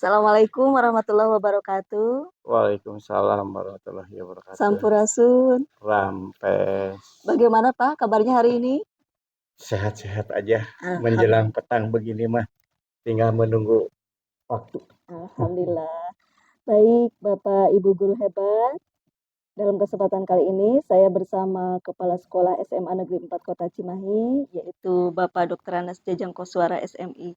Assalamualaikum warahmatullahi wabarakatuh. Waalaikumsalam warahmatullahi wabarakatuh. Sampurasun. Rampes. Bagaimana Pak kabarnya hari ini? Sehat-sehat aja. Alham Menjelang petang begini mah tinggal menunggu waktu. Alhamdulillah. Baik, Bapak Ibu guru hebat. Dalam kesempatan kali ini saya bersama Kepala Sekolah SMA Negeri 4 Kota Cimahi, yaitu Bapak Dr. Anas Jajang Koswara SMI.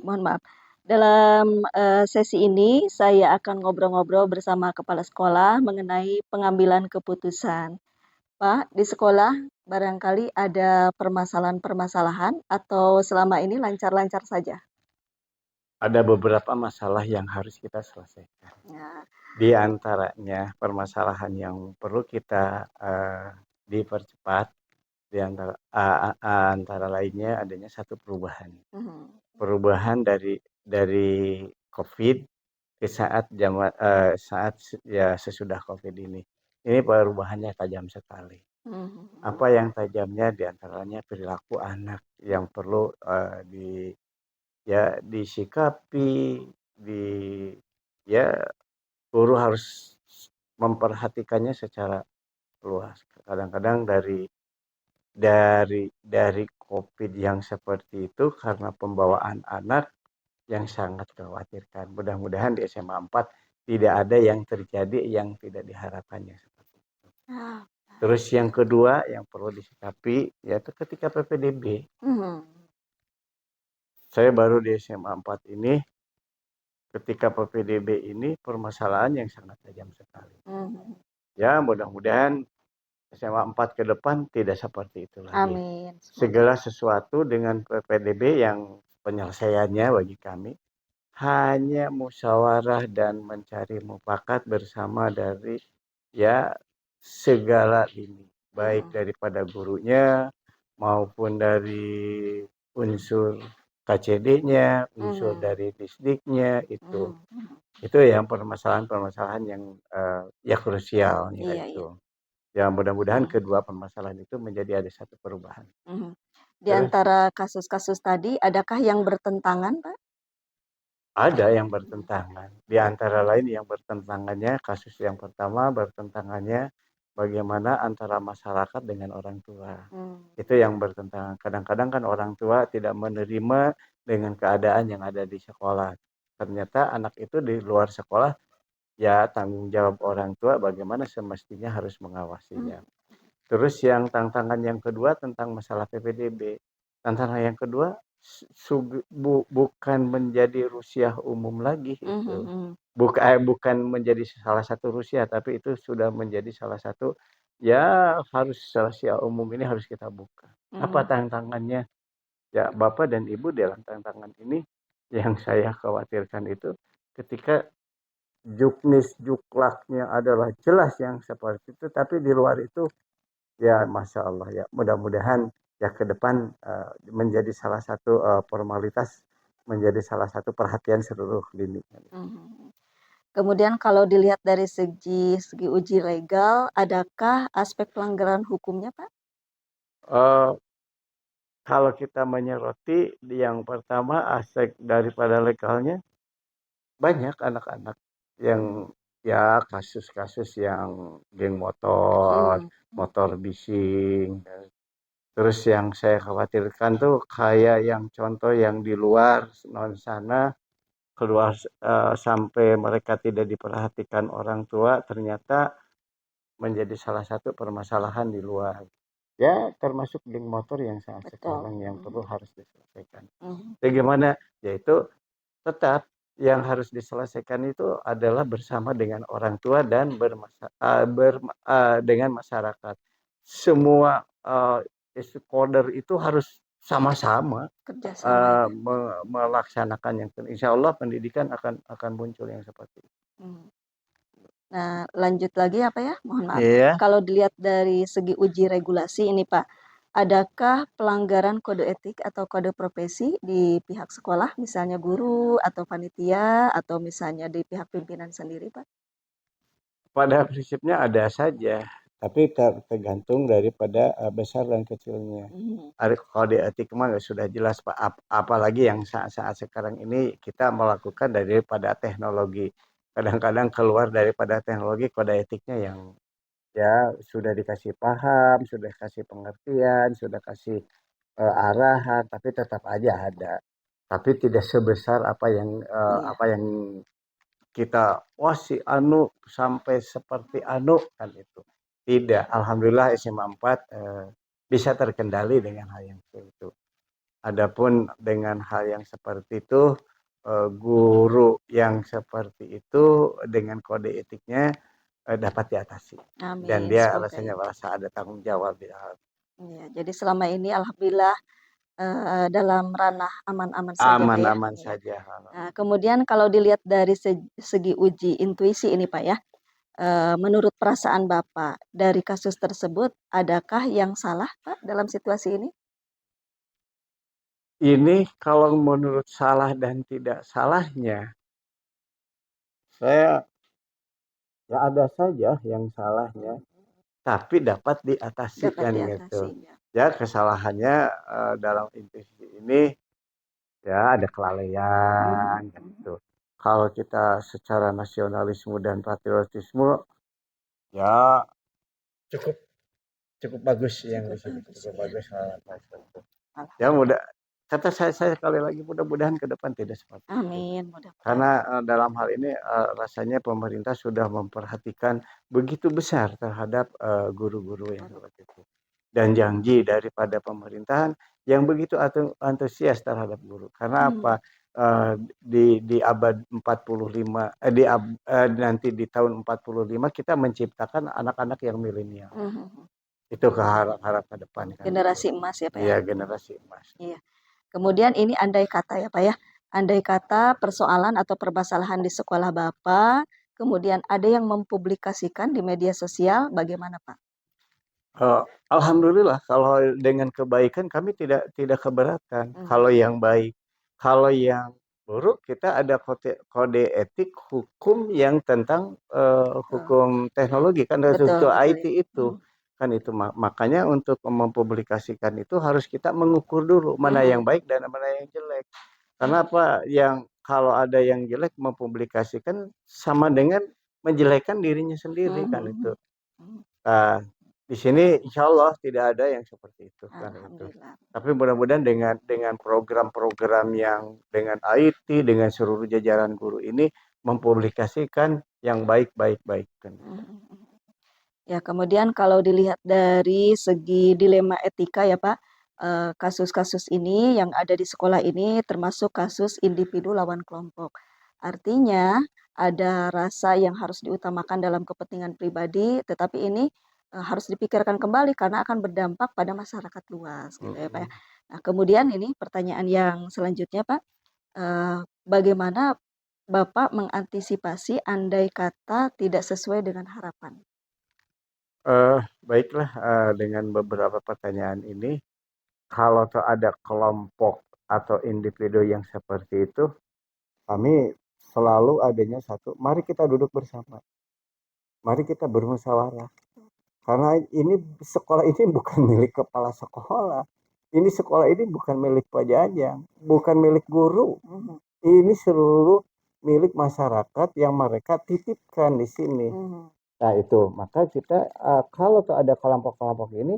Mohon maaf. Dalam sesi ini saya akan ngobrol-ngobrol bersama kepala sekolah mengenai pengambilan keputusan. Pak, di sekolah barangkali ada permasalahan-permasalahan atau selama ini lancar-lancar saja? Ada beberapa masalah yang harus kita selesaikan. Ya. Di antaranya permasalahan yang perlu kita dipercepat. Di antara lainnya adanya satu perubahan. Perubahan dari COVID ke saat ya sesudah COVID ini. Ini perubahannya tajam sekali. Apa yang tajamnya diantaranya perilaku anak yang perlu disikapi, ya guru harus memperhatikannya secara luas. Kadang-kadang dari COVID yang seperti itu karena pembawaan anak yang sangat khawatirkan. Mudah-mudahan di SMA 4 tidak ada yang terjadi yang tidak diharapkannya seperti itu. Terus yang kedua yang perlu disikapi yaitu ketika PPDB. Saya baru di SMA 4 ini, ketika PPDB ini permasalahan yang sangat tajam sekali. Ya mudah-mudahan SMA 4 ke depan tidak seperti itu lagi. Amin. Segala sesuatu dengan PPDB yang penyelesaiannya bagi kami hanya musyawarah dan mencari mufakat bersama dari segala ini, baik daripada gurunya maupun dari unsur KCD-nya, unsur dari disdiknya itu yang permasalahan-permasalahan yang krusial itu. Ya mudah-mudahan kedua permasalahan itu menjadi ada satu perubahan. Di antara kasus-kasus tadi, adakah yang bertentangan, Pak? Ada yang bertentangan. Di antara lain yang bertentangannya, kasus yang pertama bertentangannya bagaimana antara masyarakat dengan orang tua. Itu yang bertentangan. Kadang-kadang kan orang tua tidak menerima dengan keadaan yang ada di sekolah. Ternyata anak itu di luar sekolah, ya tanggung jawab orang tua bagaimana semestinya harus mengawasinya. Terus yang tantangan yang kedua tentang masalah PPDB. Tantangan yang kedua bukan menjadi rusiah umum lagi itu. Bukan menjadi salah satu rusiah, tapi itu sudah menjadi salah satu harus rusiah umum ini harus kita buka. Apa tantangannya? Ya Bapak dan Ibu dalam tantangan ini yang saya khawatirkan itu ketika juknis juklaknya adalah jelas yang seperti itu, tapi di luar itu ya Masya Allah ya mudah-mudahan ya ke depan menjadi salah satu formalitas, menjadi salah satu perhatian seluruh lini. Kemudian kalau dilihat dari segi uji legal, adakah aspek pelanggaran hukumnya, Pak? Kalau kita menyoroti yang pertama aspek daripada legalnya, banyak anak-anak yang kasus-kasus yang geng motor, motor bising. Terus yang saya khawatirkan tuh kayak yang contoh yang di luar non sana keluar sampai mereka tidak diperhatikan orang tua, ternyata menjadi salah satu permasalahan di luar. Ya termasuk geng motor yang sekarang yang perlu harus diselesaikan. Bagaimana? Yaitu tetap yang harus diselesaikan itu adalah bersama dengan orang tua dan dengan masyarakat. Semua stakeholder itu harus sama-sama melaksanakan yang insya Allah pendidikan akan muncul yang seperti itu. Nah, lanjut lagi apa ya? Mohon maaf. Iya. Kalau dilihat dari segi uji regulasi ini Pak, adakah pelanggaran kode etik atau kode profesi di pihak sekolah, misalnya guru atau panitia atau misalnya di pihak pimpinan sendiri Pak? Pada prinsipnya ada saja, tapi tergantung daripada besar dan kecilnya. Kode etik mah sudah jelas Pak. Apalagi yang saat-saat sekarang ini kita melakukan daripada teknologi. Kadang-kadang keluar daripada teknologi kode etiknya yang ya sudah dikasih paham, sudah kasih pengertian, sudah kasih arahan, tapi tetap aja ada. Tapi tidak sebesar Iya. apa yang kita wah si Anu sampai seperti Anu kan itu. Tidak, alhamdulillah SMA 4 bisa terkendali dengan hal yang seperti itu. Adapun dengan hal yang seperti itu guru yang seperti itu dengan kode etiknya dapat diatasi dan Amin, dia semoga rasanya ya. merasa ada tanggung jawab di hal Iya, jadi selama ini alhamdulillah dalam ranah aman-aman saja Pak ya. aman-aman Iya. saja. Nah, kemudian kalau dilihat dari segi uji intuisi ini Pak ya, menurut perasaan Bapak dari kasus tersebut, adakah yang salah Pak dalam situasi ini? Ini kalau menurut salah dan tidak salahnya, saya ya ada saja yang salahnya, tapi dapat diatasi Dapat kan gitu. diatasi ya. Ya kesalahannya dalam intuisi ini ya ada kelalaian gitu. Kalau kita secara nasionalisme dan patriotisme ya cukup cukup bagus yang Cukup di sini bagus cukup ya. bagus ya Alhamdulillah. mudah kata saya sekali lagi mudah-mudahan ke depan tidak seperti itu. Amin, mudah-mudahan. Karena dalam hal ini rasanya pemerintah sudah memperhatikan begitu besar terhadap guru-guru yang seperti itu. Dan janji daripada pemerintahan yang begitu antusias terhadap guru. Karena apa? Di abad 45 nanti di tahun 45 kita menciptakan anak-anak yang milenial. Itu harap ke depan kan itu. Generasi emas ya Pak ya. Iya, generasi emas. Iya. Kemudian ini andai kata ya Pak ya, andai kata persoalan atau permasalahan di sekolah Bapak, kemudian ada yang mempublikasikan di media sosial, bagaimana Pak? Alhamdulillah kalau dengan kebaikan kami tidak keberatan. Kalau Hmm, yang baik, kalau yang buruk kita ada kode etik hukum yang tentang betul, hukum teknologi kan betul, untuk betul IT ya. itu kan itu makanya untuk mempublikasikan itu harus kita mengukur dulu mana yang baik dan mana yang jelek. Karena apa? Yang kalau ada yang jelek mempublikasikan sama dengan menjelekkan dirinya sendiri kan itu. Nah, di sini insya Allah tidak ada yang seperti itu kan itu. Alhamdulillah. Tapi mudah-mudahan dengan program-program yang dengan IT dengan seluruh jajaran guru ini mempublikasikan yang baik-baik kan. Ya, kemudian kalau dilihat dari segi dilema etika ya Pak, kasus-kasus ini yang ada di sekolah ini termasuk kasus individu lawan kelompok. Artinya ada rasa yang harus diutamakan dalam kepentingan pribadi, tetapi ini harus dipikirkan kembali karena akan berdampak pada masyarakat luas gitu ya Pak ya. Nah, kemudian ini pertanyaan yang selanjutnya Pak, bagaimana Bapak mengantisipasi andai kata tidak sesuai dengan harapan? Baiklah dengan beberapa pertanyaan ini, kalau ada kelompok atau individu yang seperti itu, kami selalu adanya satu, mari kita duduk bersama, mari kita bermusyawarah. Karena ini sekolah ini bukan milik kepala sekolah, ini sekolah ini bukan milik Pak Jajang, bukan milik guru, ini seluruh milik masyarakat yang mereka titipkan di sini. Nah itu, maka kita kalau tuh ada kelompok-kelompok ini,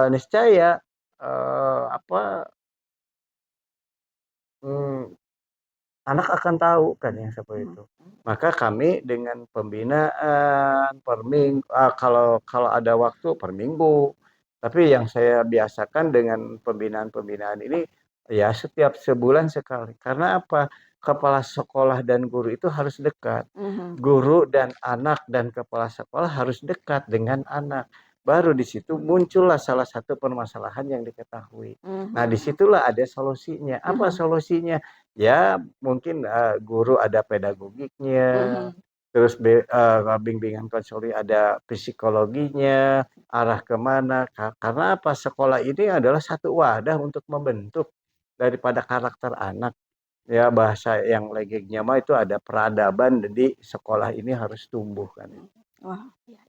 niscaya apa hmm, anak akan tahu kan yang seperti itu. Maka kami dengan pembinaan per minggu, kalau ada waktu per minggu. Tapi yang saya biasakan dengan pembinaan-pembinaan ini ya setiap sebulan sekali. Karena apa? Kepala sekolah dan guru itu harus dekat. Guru dan anak dan kepala sekolah harus dekat dengan anak. Baru di situ muncullah salah satu permasalahan yang diketahui. Nah, disitulah ada solusinya. Apa solusinya? Ya mungkin guru ada pedagogiknya, terus bimbingan konseling ada psikologinya, arah kemana. Karena apa? Sekolah ini adalah satu wadah untuk membentuk daripada karakter anak. Ya bahasa yang legengnya mah itu ada peradaban, jadi sekolah ini harus tumbuh kan. Wah, iya.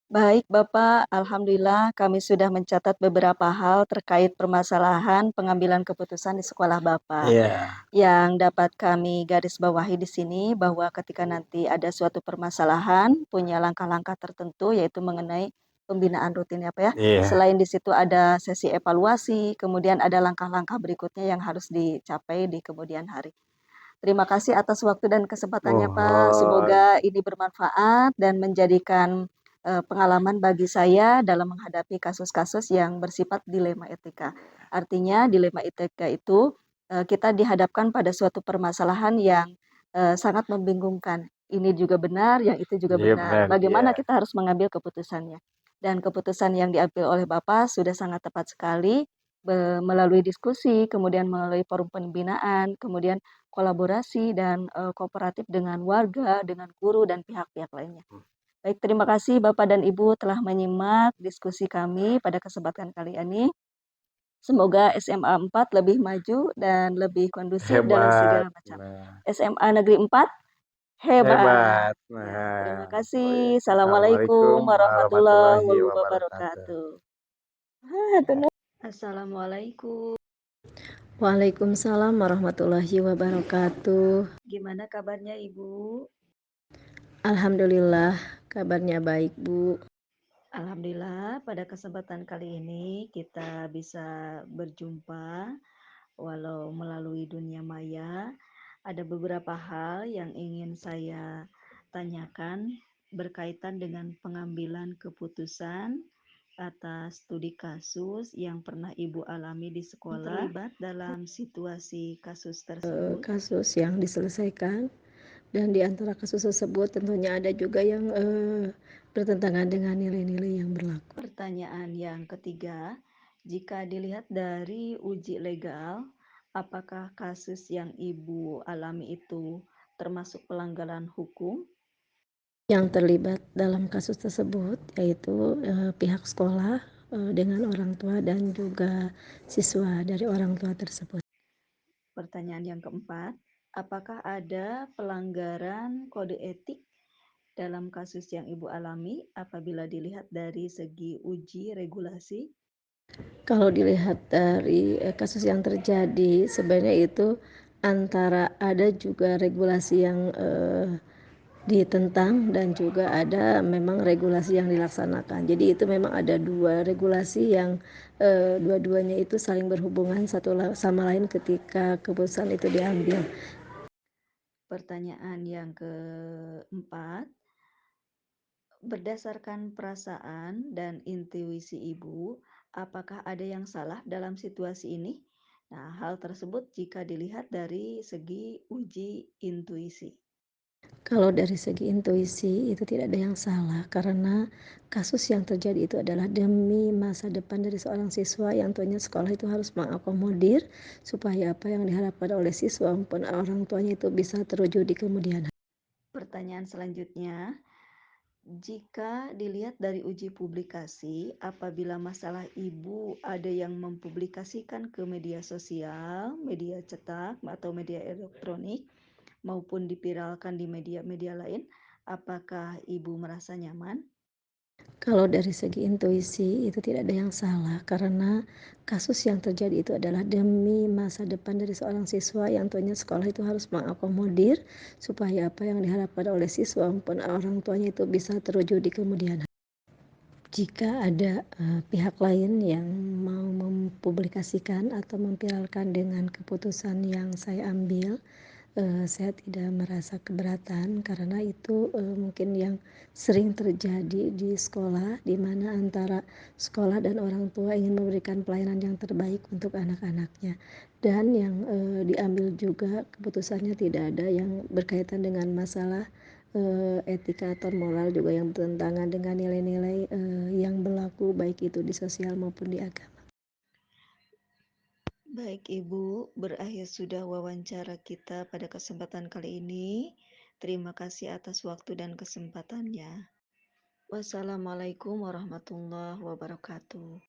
Baik Bapak, alhamdulillah kami sudah mencatat beberapa hal terkait permasalahan pengambilan keputusan di sekolah Bapak. Iya, Yang dapat kami garis bawahi di sini bahwa ketika nanti ada suatu permasalahan, punya langkah-langkah tertentu yaitu mengenai pembinaan rutin ya Pak ya. iya, Selain di situ ada sesi evaluasi, kemudian ada langkah-langkah berikutnya yang harus dicapai di kemudian hari. Terima kasih atas waktu dan kesempatannya Pak. mohon. Semoga ini bermanfaat dan menjadikan pengalaman bagi saya dalam menghadapi kasus-kasus yang bersifat dilema etika. Artinya dilema etika itu kita dihadapkan pada suatu permasalahan yang sangat membingungkan. Ini juga benar, yang itu juga Iya benar. benar, iya. Bagaimana kita harus mengambil keputusannya? Dan keputusan yang diambil oleh Bapak sudah sangat tepat sekali melalui diskusi, kemudian melalui forum pembinaan, kemudian kolaborasi dan kooperatif dengan warga, dengan guru dan pihak-pihak lainnya. Baik, terima kasih Bapak dan Ibu telah menyimak diskusi kami pada kesempatan kali ini. Semoga SMA 4 lebih maju dan lebih kondusif dalam Hebat. segala macam. Nah, SMA Negeri 4 hebat. hebat. Ya, terima Nah, oh ya. kasih. Assalamualaikum Assalamualaikum warahmatullahi warahmatullahi wabarakatuh. wabarakatuh. Assalamualaikum. Waalaikumsalam warahmatullahi wabarakatuh. Gimana kabarnya Ibu? Alhamdulillah, kabarnya baik, Bu. Alhamdulillah, pada kesempatan kali ini kita bisa berjumpa walau melalui dunia maya. Ada beberapa hal yang ingin saya tanyakan berkaitan dengan pengambilan keputusan atas studi kasus yang pernah Ibu alami di sekolah. Terlibat dalam situasi kasus tersebut. Kasus yang diselesaikan dan di antara kasus tersebut tentunya ada juga yang bertentangan dengan nilai-nilai yang berlaku. Pertanyaan yang ketiga, jika dilihat dari uji legal, apakah kasus yang Ibu alami itu termasuk pelanggaran hukum? Yang terlibat dalam kasus tersebut yaitu pihak sekolah dengan orang tua dan juga siswa dari orang tua tersebut. Pertanyaan yang keempat, apakah ada pelanggaran kode etik dalam kasus yang Ibu alami apabila dilihat dari segi uji regulasi? Kalau dilihat dari kasus yang terjadi, sebenarnya itu antara ada juga regulasi yang ditentang dan juga ada memang regulasi yang dilaksanakan. Jadi itu memang ada dua regulasi yang dua-duanya itu saling berhubungan satu sama lain ketika keputusan itu diambil. Pertanyaan yang keempat, berdasarkan perasaan dan intuisi Ibu, apakah ada yang salah dalam situasi ini? Nah, hal tersebut jika dilihat dari segi uji intuisi. Kalau dari segi intuisi itu tidak ada yang salah karena kasus yang terjadi itu adalah demi masa depan dari seorang siswa yang tentunya sekolah itu harus mengakomodir supaya apa yang diharapkan oleh siswa maupun orang tuanya itu bisa terwujud di kemudian hari. Pertanyaan selanjutnya, jika dilihat dari uji publikasi, apabila masalah Ibu ada yang mempublikasikan ke media sosial, media cetak atau media elektronik, maupun dipiralkan di media-media lain, apakah Ibu merasa nyaman? Kalau dari segi intuisi itu tidak ada yang salah karena kasus yang terjadi itu adalah demi masa depan dari seorang siswa yang tentunya sekolah itu harus mengakomodir supaya apa yang diharapkan oleh siswa maupun orang tuanya itu bisa terwujud di kemudian hari. Jika ada pihak lain yang mau mempublikasikan atau memviralkan dengan keputusan yang saya ambil, saya tidak merasa keberatan karena itu mungkin yang sering terjadi di sekolah, di mana antara sekolah dan orang tua ingin memberikan pelayanan yang terbaik untuk anak-anaknya. Dan yang diambil juga keputusannya tidak ada yang berkaitan dengan masalah etika atau moral juga yang bertentangan dengan nilai-nilai yang berlaku baik itu di sosial maupun di agama. Baik Ibu, berakhir sudah wawancara kita pada kesempatan kali ini. Terima kasih atas waktu dan kesempatannya. Wassalamualaikum warahmatullahi wabarakatuh.